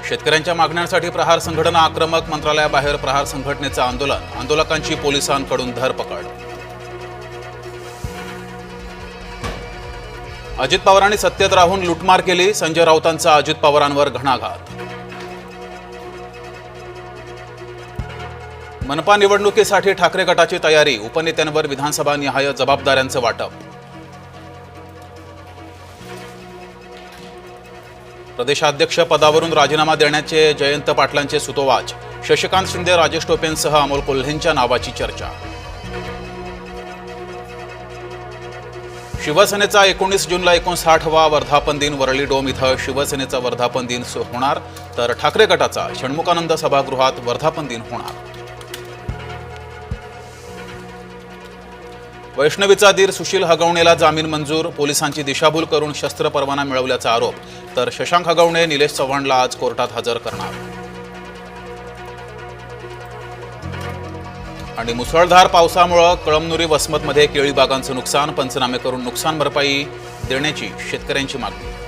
शेतकऱ्यांच्या मागण्यांसाठी प्रहार संघटना आक्रमक, मंत्रालयाबाहेर प्रहार संघटनेचं आंदोलन, आंदोलकांची पोलिसांकडून धरपकड. अजित पवारांनी सत्तेत राहून लुटमार केली, संजय राऊतांचा अजित पवारांवर घणाघात. मनपा निवडणुकीसाठी ठाकरे गटाची तयारी, उपनेत्यांवर विधानसभा निहाय जबाबदाऱ्यांचं वाटप. प्रदेशाध्यक्ष पदावरून राजीनामा देण्याचे जयंत पाटलांचे सूतोवाच, शशिकांत शिंदे, राजेश टोपेंसह अमोल कोल्हेंच्या नावाची चर्चा. शिवसेनेचा 19 जूनला 59वा वर्धापन दिन, वरळी डोम इथं शिवसेनेचा वर्धापन दिन होणार, तर ठाकरे गटाचा षण्मुखानंद सभागृहात वर्धापन दिन होणार. वैष्णवीचा दीर सुशील हगवणेला जामीन मंजूर, पोलिसांची दिशाभूल करून शस्त्र परवाना मिळवल्याचा आरोप, तर शशांक हगवणे निलेश चव्हाणला आज कोर्टात हजर करणार. आणि मुसळधार पावसामुळे कळमनुरी वसमतमध्ये केळी बागांचं नुकसान, पंचनामे करून नुकसान भरपाई देण्याची शेतकऱ्यांची मागणी.